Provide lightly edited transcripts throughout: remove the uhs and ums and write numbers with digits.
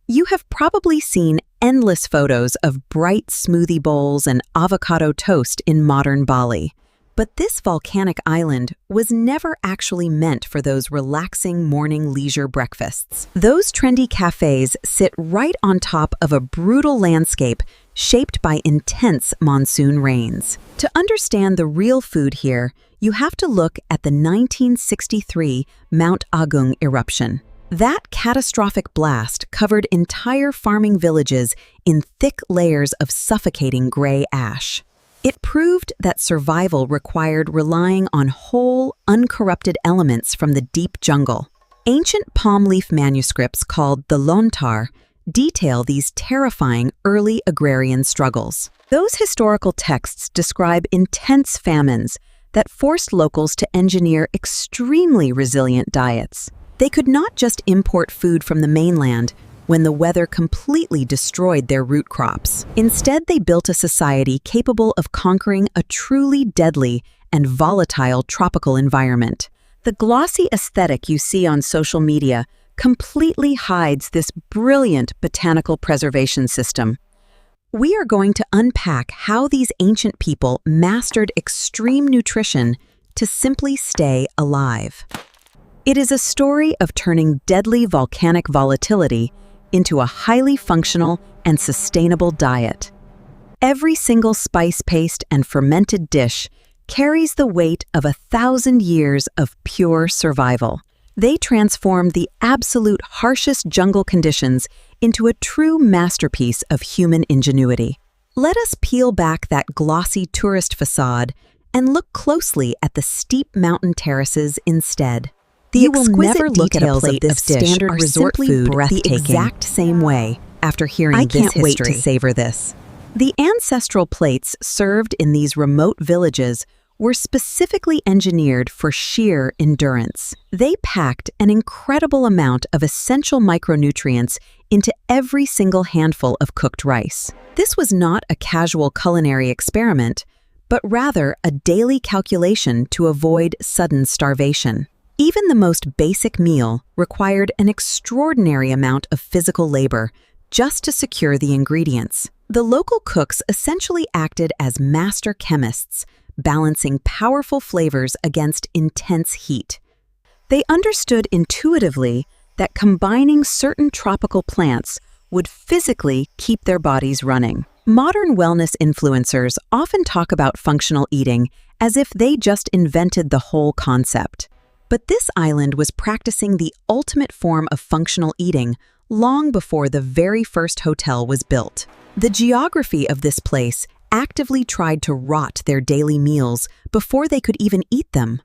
You have probably seen endless photos of bright smoothie bowls and avocado toast in modern Bali. But this volcanic island was never actually meant for those relaxing morning leisure breakfasts. Those trendy cafes sit right on top of a brutal landscape shaped by intense monsoon rains. To understand the real food here, you have to look at the 1963 Mount Agung eruption. That catastrophic blast covered entire farming villages in thick layers of suffocating gray ash. It proved that survival required relying on whole, uncorrupted elements from the deep jungle. Ancient palm leaf manuscripts called the Lontar detail these terrifying early agrarian struggles. Those historical texts describe intense famines that forced locals to engineer extremely resilient diets. They could not just import food from the mainland when the weather completely destroyed their root crops. Instead, they built a society capable of conquering a truly deadly and volatile tropical environment. The glossy aesthetic you see on social media completely hides this brilliant botanical preservation system. We are going to unpack how these ancient people mastered extreme nutrition to simply stay alive. It is a story of turning deadly volcanic volatility into a highly functional and sustainable diet. Every single spice paste and fermented dish carries the weight of 1,000 years of pure survival. They transformed the absolute harshest jungle conditions into a true masterpiece of human ingenuity. Let us peel back that glossy tourist facade and look closely at the steep mountain terraces instead. The exquisite details of this dish are simply breathtaking. The exact same way after hearing this history. I can't wait to savor this. The ancestral plates served in these remote villages were specifically engineered for sheer endurance. They packed an incredible amount of essential micronutrients into every single handful of cooked rice. This was not a casual culinary experiment, but rather a daily calculation to avoid sudden starvation. Even the most basic meal required an extraordinary amount of physical labor just to secure the ingredients. The local cooks essentially acted as master chemists, balancing powerful flavors against intense heat. They understood intuitively that combining certain tropical plants would physically keep their bodies running. Modern wellness influencers often talk about functional eating as if they just invented the whole concept. But this island was practicing the ultimate form of functional eating long before the very first hotel was built. The geography of this place actively tried to rot their daily meals before they could even eat them.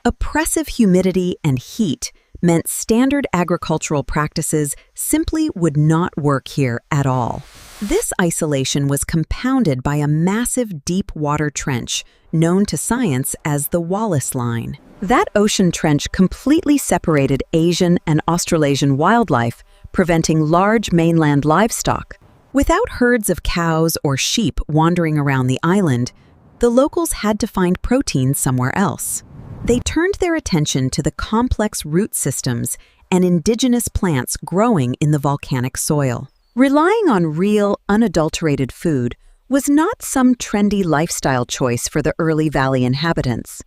Oppressive humidity and heat meant standard agricultural practices simply would not work here at all. This isolation was compounded by a massive deep water trench known to science as the Wallace Line. That ocean trench completely separated Asian and Australasian wildlife, preventing large mainland livestock. Without herds of cows or sheep wandering around the island, the locals had to find protein somewhere else. They turned their attention to the complex root systems and indigenous plants growing in the volcanic soil. Relying on real, unadulterated food was not some trendy lifestyle choice for the early valley inhabitants.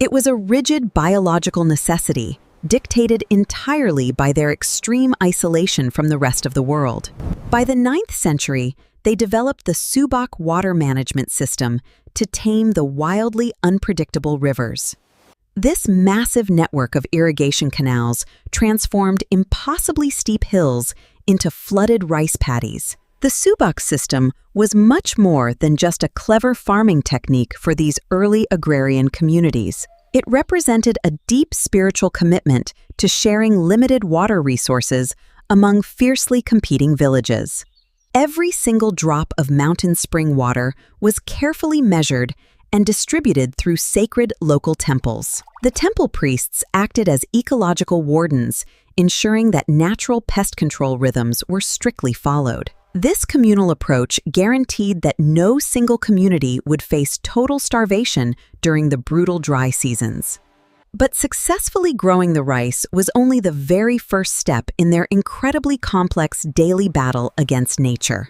It was a rigid biological necessity, dictated entirely by their extreme isolation from the rest of the world. By the 9th century, they developed the Subak water management system to tame the wildly unpredictable rivers. This massive network of irrigation canals transformed impossibly steep hills into flooded rice paddies. The Subak system was much more than just a clever farming technique for these early agrarian communities. It represented a deep spiritual commitment to sharing limited water resources among fiercely competing villages. Every single drop of mountain spring water was carefully measured and distributed through sacred local temples. The temple priests acted as ecological wardens, ensuring that natural pest control rhythms were strictly followed. This communal approach guaranteed that no single community would face total starvation during the brutal dry seasons. But successfully growing the rice was only the very first step in their incredibly complex daily battle against nature.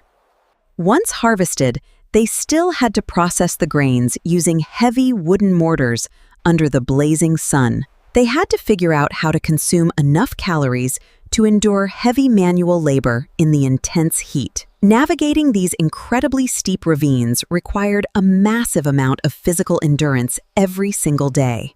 Once harvested, they still had to process the grains using heavy wooden mortars under the blazing sun. They had to figure out how to consume enough calories to endure heavy manual labor in the intense heat. Navigating these incredibly steep ravines required a massive amount of physical endurance every single day.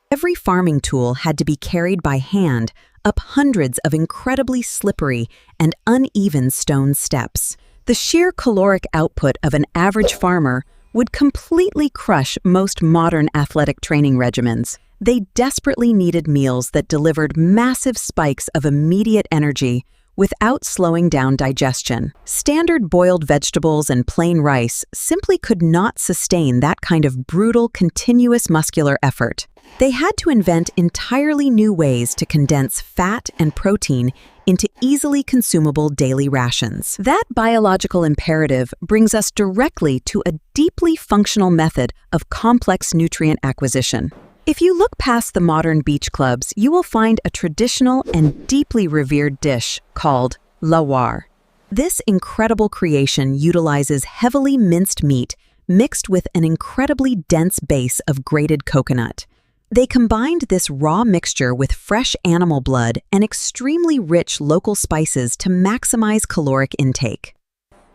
Every farming tool had to be carried by hand up hundreds of incredibly slippery and uneven stone steps. The sheer caloric output of an average farmer would completely crush most modern athletic training regimens. They desperately needed meals that delivered massive spikes of immediate energy without slowing down digestion. Standard boiled vegetables and plain rice simply could not sustain that kind of brutal, continuous muscular effort. They had to invent entirely new ways to condense fat and protein into easily consumable daily rations. That biological imperative brings us directly to a deeply functional method of complex nutrient acquisition. If you look past the modern beach clubs, you will find a traditional and deeply revered dish called Lawar. This incredible creation utilizes heavily minced meat mixed with an incredibly dense base of grated coconut. They combined this raw mixture with fresh animal blood and extremely rich local spices to maximize caloric intake.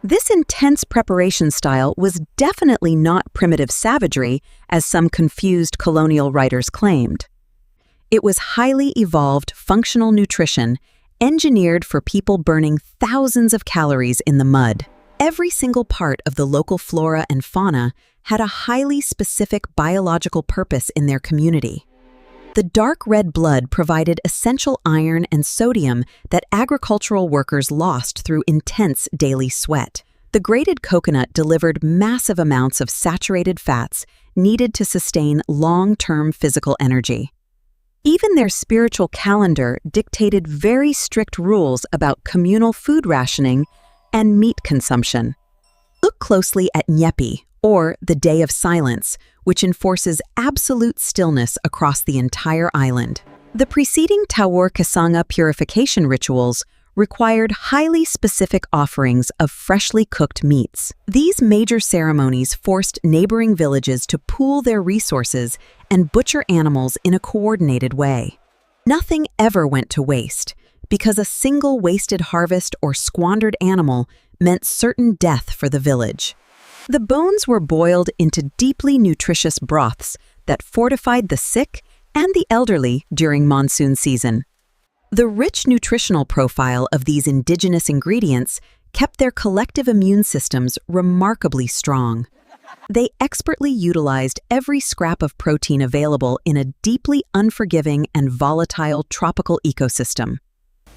This intense preparation style was definitely not primitive savagery, as some confused colonial writers claimed. It was highly evolved functional nutrition, engineered for people burning thousands of calories in the mud. Every single part of the local flora and fauna had a highly specific biological purpose in their community. The dark red blood provided essential iron and sodium that agricultural workers lost through intense daily sweat. The grated coconut delivered massive amounts of saturated fats needed to sustain long-term physical energy. Even their spiritual calendar dictated very strict rules about communal food rationing and meat consumption. Look closely at Nyepi, or the Day of Silence, which enforces absolute stillness across the entire island. The preceding Tawur Kasanga purification rituals required highly specific offerings of freshly cooked meats. These major ceremonies forced neighboring villages to pool their resources and butcher animals in a coordinated way. Nothing ever went to waste, because a single wasted harvest or squandered animal meant certain death for the village. The bones were boiled into deeply nutritious broths that fortified the sick and the elderly during monsoon season. The rich nutritional profile of these indigenous ingredients kept their collective immune systems remarkably strong. They expertly utilized every scrap of protein available in a deeply unforgiving and volatile tropical ecosystem.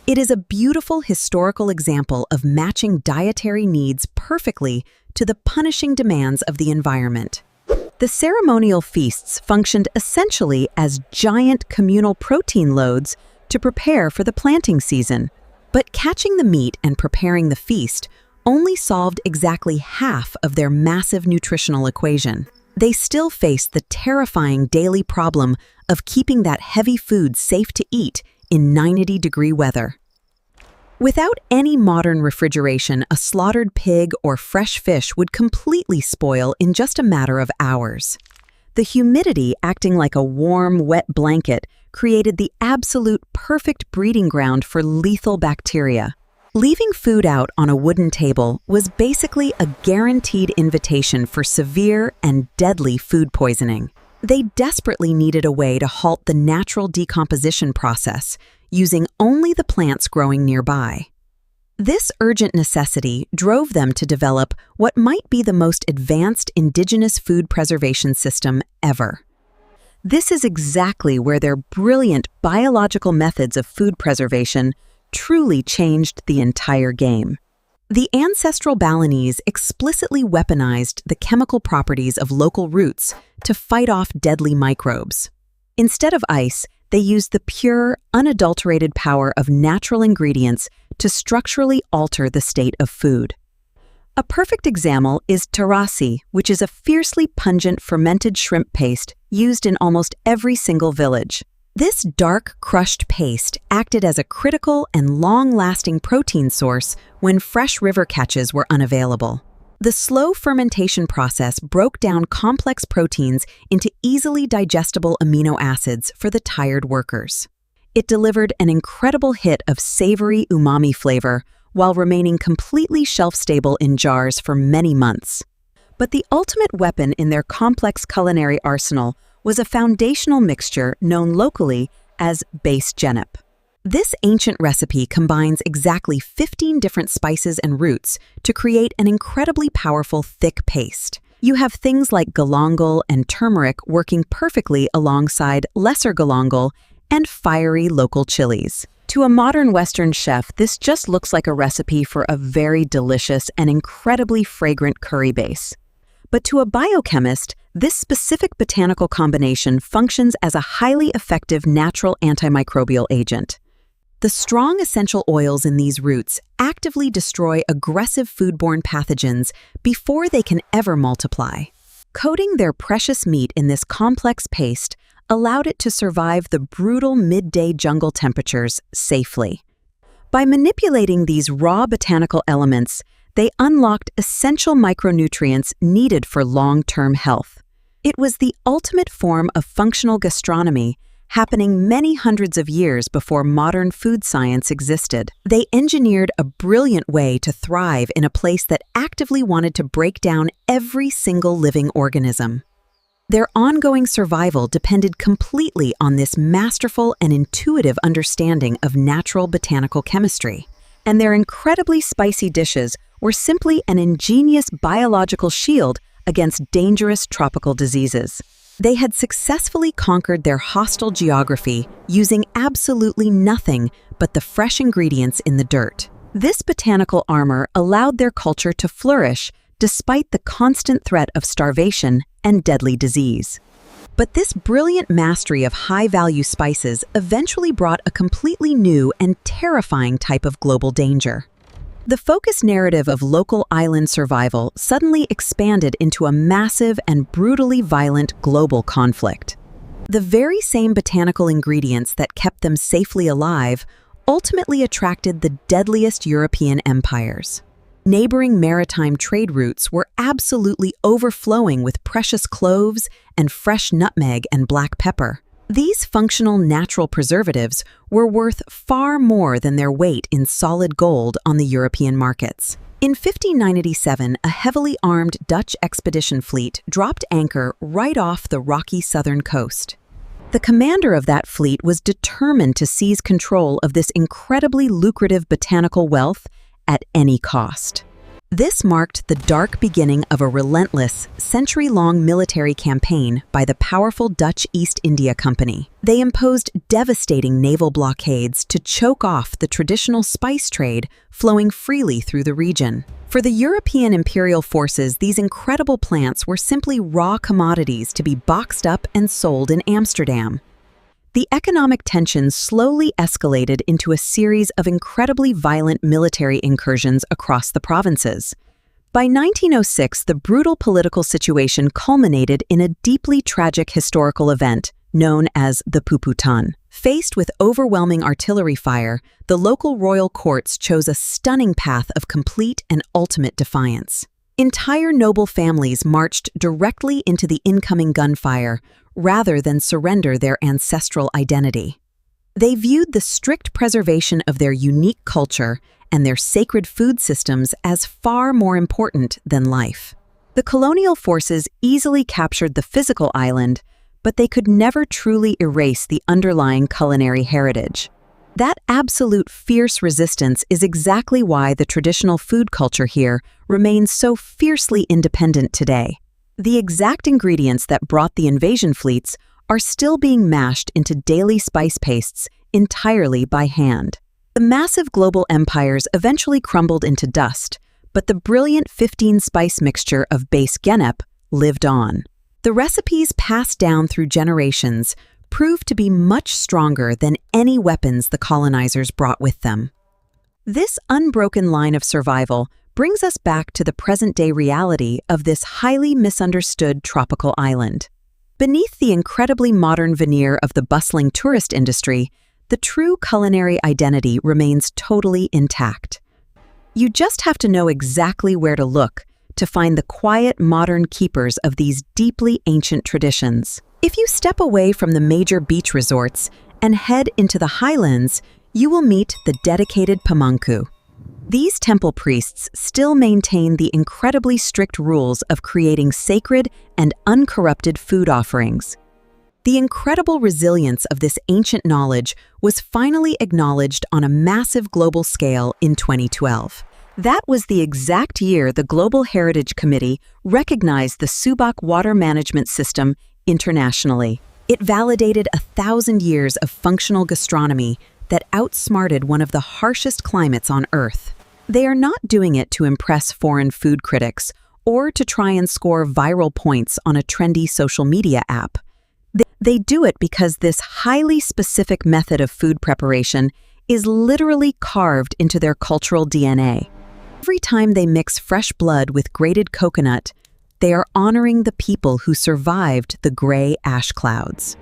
It is a beautiful historical example of matching dietary needs perfectly to the punishing demands of the environment. The ceremonial feasts functioned essentially as giant communal protein loads to prepare for the planting season. But catching the meat and preparing the feast only solved exactly half of their massive nutritional equation. They still faced the terrifying daily problem of keeping that heavy food safe to eat in 90-degree weather. Without any modern refrigeration, a slaughtered pig or fresh fish would completely spoil in just a matter of hours. The humidity, acting like a warm, wet blanket, created the absolute perfect breeding ground for lethal bacteria. Leaving food out on a wooden table was basically a guaranteed invitation for severe and deadly food poisoning. They desperately needed a way to halt the natural decomposition process, using only the plants growing nearby. This urgent necessity drove them to develop what might be the most advanced indigenous food preservation system ever. This is exactly where their brilliant biological methods of food preservation truly changed the entire game. The ancestral Balinese explicitly weaponized the chemical properties of local roots to fight off deadly microbes. Instead of ice, they used the pure, unadulterated power of natural ingredients to structurally alter the state of food. A perfect example is Terasi, which is a fiercely pungent fermented shrimp paste used in almost every single village. This dark, crushed paste acted as a critical and long-lasting protein source when fresh river catches were unavailable. The slow fermentation process broke down complex proteins into easily digestible amino acids for the tired workers. It delivered an incredible hit of savory umami flavor while remaining completely shelf-stable in jars for many months. But the ultimate weapon in their complex culinary arsenal was a foundational mixture known locally as Base Genep. This ancient recipe combines exactly 15 different spices and roots to create an incredibly powerful thick paste. You have things like galangal and turmeric working perfectly alongside lesser galangal and fiery local chilies. To a modern Western chef, this just looks like a recipe for a very delicious and incredibly fragrant curry base. But to a biochemist, this specific botanical combination functions as a highly effective natural antimicrobial agent. The strong essential oils in these roots actively destroy aggressive foodborne pathogens before they can ever multiply. Coating their precious meat in this complex paste allowed it to survive the brutal midday jungle temperatures safely. By manipulating these raw botanical elements, they unlocked essential micronutrients needed for long-term health. It was the ultimate form of functional gastronomy, happening many hundreds of years before modern food science existed. They engineered a brilliant way to thrive in a place that actively wanted to break down every single living organism. Their ongoing survival depended completely on this masterful and intuitive understanding of natural botanical chemistry. And their incredibly spicy dishes were simply an ingenious biological shield against dangerous tropical diseases. They had successfully conquered their hostile geography using absolutely nothing but the fresh ingredients in the dirt. This botanical armor allowed their culture to flourish despite the constant threat of starvation and deadly disease. But this brilliant mastery of high-value spices eventually brought a completely new and terrifying type of global danger. The focused narrative of local island survival suddenly expanded into a massive and brutally violent global conflict. The very same botanical ingredients that kept them safely alive ultimately attracted the deadliest European empires. Neighboring maritime trade routes were absolutely overflowing with precious cloves and fresh nutmeg and black pepper. These functional natural preservatives were worth far more than their weight in solid gold on the European markets. In 1597, a heavily armed Dutch expedition fleet dropped anchor right off the rocky southern coast. The commander of that fleet was determined to seize control of this incredibly lucrative botanical wealth at any cost. This marked the dark beginning of a relentless, century-long military campaign by the powerful Dutch East India Company. They imposed devastating naval blockades to choke off the traditional spice trade flowing freely through the region. For the European imperial forces, these incredible plants were simply raw commodities to be boxed up and sold in Amsterdam. The economic tensions slowly escalated into a series of incredibly violent military incursions across the provinces. By 1906, the brutal political situation culminated in a deeply tragic historical event known as the Puputan. Faced with overwhelming artillery fire, the local royal courts chose a stunning path of complete and ultimate defiance. Entire noble families marched directly into the incoming gunfire, rather than surrender their ancestral identity. They viewed the strict preservation of their unique culture and their sacred food systems as far more important than life. The colonial forces easily captured the physical island, but they could never truly erase the underlying culinary heritage. That absolute fierce resistance is exactly why the traditional food culture here remains so fiercely independent today. The exact ingredients that brought the invasion fleets are still being mashed into daily spice pastes entirely by hand. The massive global empires eventually crumbled into dust, but the brilliant 15-spice mixture of Base Genep lived on. The recipes passed down through generations proved to be much stronger than any weapons the colonizers brought with them. This unbroken line of survival brings us back to the present-day reality of this highly misunderstood tropical island. Beneath the incredibly modern veneer of the bustling tourist industry, the true culinary identity remains totally intact. You just have to know exactly where to look to find the quiet modern keepers of these deeply ancient traditions. If you step away from the major beach resorts and head into the highlands, you will meet the dedicated pemangku. These temple priests still maintain the incredibly strict rules of creating sacred and uncorrupted food offerings. The incredible resilience of this ancient knowledge was finally acknowledged on a massive global scale in 2012. That was the exact year the Global Heritage Committee recognized the Subak water management system internationally. It validated 1,000 years of functional gastronomy that outsmarted one of the harshest climates on Earth. They are not doing it to impress foreign food critics or to try and score viral points on a trendy social media app. They do it because this highly specific method of food preparation is literally carved into their cultural DNA. Every time they mix fresh blood with grated coconut, they are honoring the people who survived the gray ash clouds.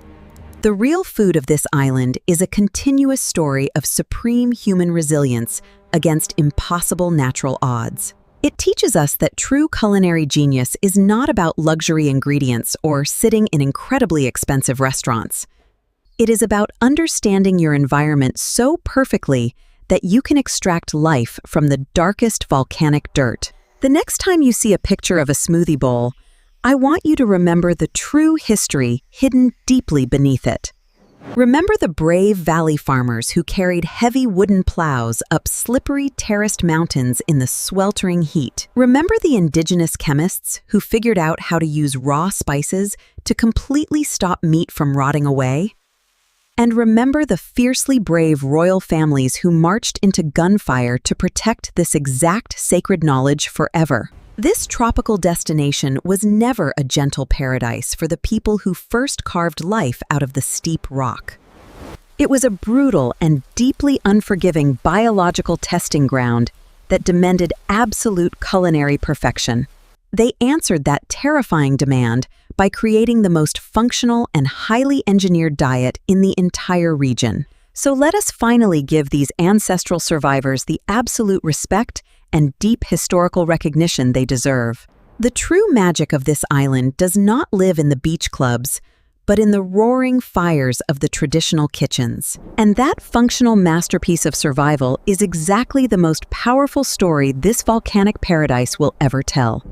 The real food of this island is a continuous story of supreme human resilience against impossible natural odds. It teaches us that true culinary genius is not about luxury ingredients or sitting in incredibly expensive restaurants. It is about understanding your environment so perfectly that you can extract life from the darkest volcanic dirt. The next time you see a picture of a smoothie bowl, I want you to remember the true history hidden deeply beneath it. Remember the brave valley farmers who carried heavy wooden plows up slippery terraced mountains in the sweltering heat. Remember the indigenous chemists who figured out how to use raw spices to completely stop meat from rotting away? And remember the fiercely brave royal families who marched into gunfire to protect this exact sacred knowledge forever. This tropical destination was never a gentle paradise for the people who first carved life out of the steep rock. It was a brutal and deeply unforgiving biological testing ground that demanded absolute culinary perfection. They answered that terrifying demand by creating the most functional and highly engineered diet in the entire region. So let us finally give these ancestral survivors the absolute respect and deep historical recognition they deserve. The true magic of this island does not live in the beach clubs, but in the roaring fires of the traditional kitchens. And that functional masterpiece of survival is exactly the most powerful story this volcanic paradise will ever tell.